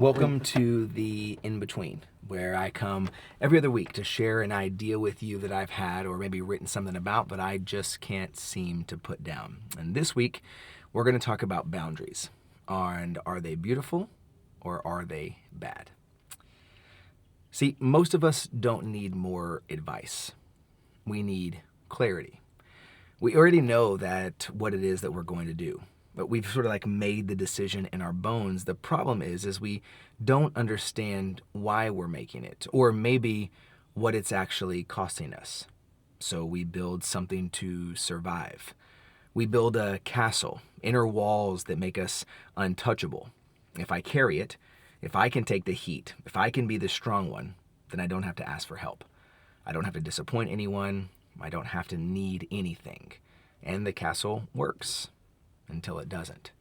Welcome to the In-Between, where I come every other week to share an idea with you that I've had or maybe written something about, but I just can't seem to put down. And this week, we're going to talk about boundaries. And are they beautiful or are they bad? See, most of us don't need more advice. We need clarity. We already know that what it is that we're going to do, but we've sort of like made the decision in our bones. The problem is we don't understand why we're making it, or maybe what it's actually costing us. So we build something to survive. We build a castle, inner walls that make us untouchable. If I carry it, if I can take the heat, if I can be the strong one, then I don't have to ask for help. I don't have to disappoint anyone. I don't have to need anything. And the castle works until it doesn't.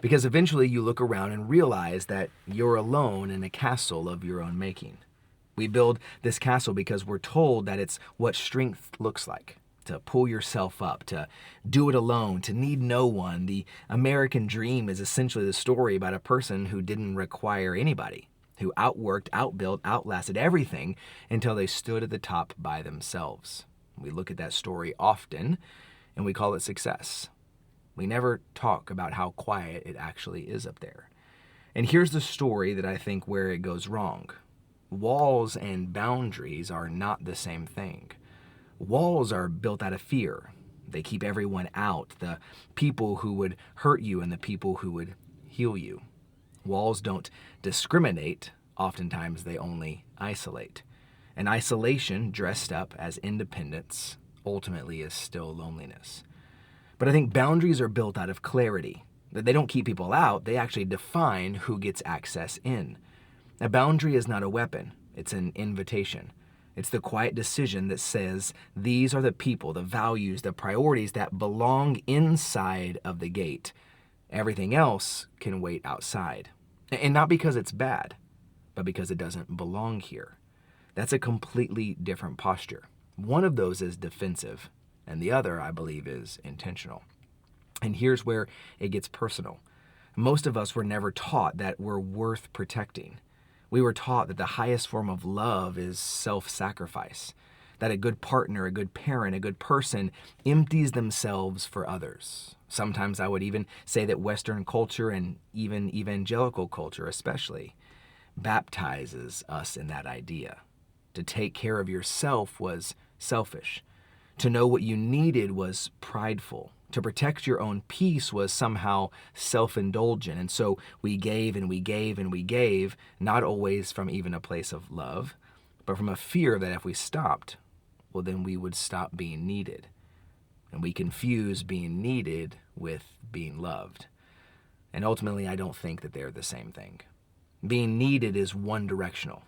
Because eventually you look around and realize that you're alone in a castle of your own making. We build this castle because we're told that it's what strength looks like. To pull yourself up, to do it alone, to need no one. The American dream is essentially the story about a person who didn't require anybody, who outworked, outbuilt, outlasted everything until they stood at the top by themselves. We look at that story often and we call it success. We never talk about how quiet it actually is up there. And here's the story that I think where it goes wrong. Walls and boundaries are not the same thing. Walls are built out of fear. They keep everyone out, the people who would hurt you and the people who would heal you. Walls don't discriminate. Oftentimes they only isolate. And isolation dressed up as independence ultimately is still loneliness. But I think boundaries are built out of clarity. They don't keep people out, they actually define who gets access in. A boundary is not a weapon, it's an invitation. It's the quiet decision that says, these are the people, the values, the priorities that belong inside of the gate. Everything else can wait outside. And not because it's bad, but because it doesn't belong here. That's a completely different posture. One of those is defensive, and the other, I believe, is intentional. And here's where it gets personal. Most of us were never taught that we're worth protecting. We were taught that the highest form of love is self-sacrifice, that a good partner, a good parent, a good person empties themselves for others. Sometimes I would even say that Western culture and even evangelical culture especially baptizes us in that idea. To take care of yourself was selfish. To know what you needed was prideful. To protect your own peace was somehow self-indulgent. And so we gave and we gave and we gave, not always from even a place of love, but from a fear that if we stopped, well, then we would stop being needed. And we confuse being needed with being loved. And ultimately, I don't think that they're the same thing. Being needed is one directional.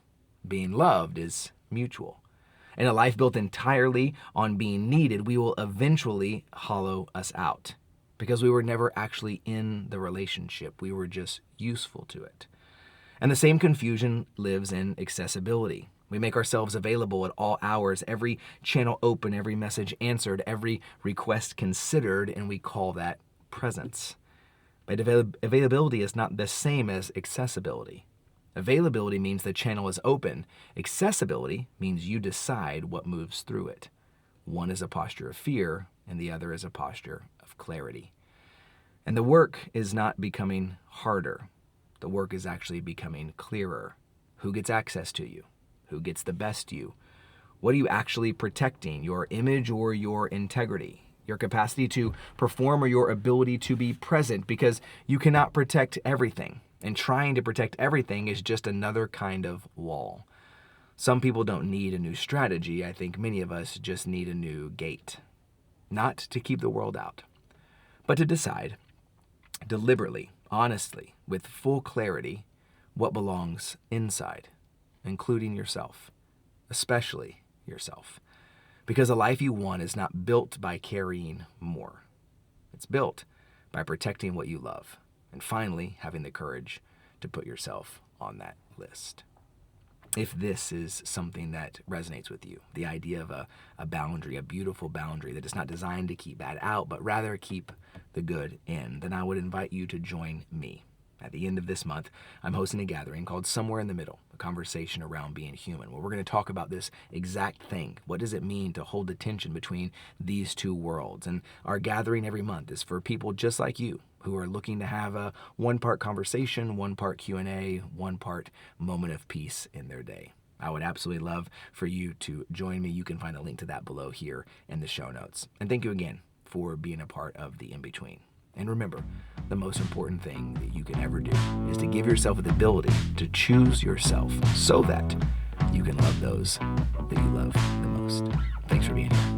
Being loved is mutual. In a life built entirely on being needed, we will eventually hollow us out because we were never actually in the relationship. We were just useful to it. And the same confusion lives in accessibility. We make ourselves available at all hours, every channel open, every message answered, every request considered, and we call that presence. But availability is not the same as accessibility. Availability means the channel is open. Accessibility means you decide what moves through it. One is a posture of fear, and the other is a posture of clarity. And the work is not becoming harder. The work is actually becoming clearer. Who gets access to you? Who gets the best you? What are you actually protecting? Your image or your integrity? Your capacity to perform or your ability to be present? Because you cannot protect everything. And trying to protect everything is just another kind of wall. Some people don't need a new strategy. I think many of us just need a new gate. Not to keep the world out, but to decide deliberately, honestly, with full clarity, what belongs inside, including yourself, especially yourself. Because the life you want is not built by carrying more. It's built by protecting what you love. And finally, having the courage to put yourself on that list. If this is something that resonates with you, the idea of a boundary, a beautiful boundary that is not designed to keep bad out, but rather keep the good in, then I would invite you to join me. At the end of this month, I'm hosting a gathering called Somewhere in the Middle, a conversation around being human, where we're going to talk about this exact thing. What does it mean to hold the tension between these two worlds? And our gathering every month is for people just like you who are looking to have a one-part conversation, one-part Q&A, one-part moment of peace in their day. I would absolutely love for you to join me. You can find a link to that below here in the show notes. And thank you again for being a part of the In-Between. And remember, the most important thing that you can ever do is to give yourself the ability to choose yourself so that you can love those that you love the most. Thanks for being here.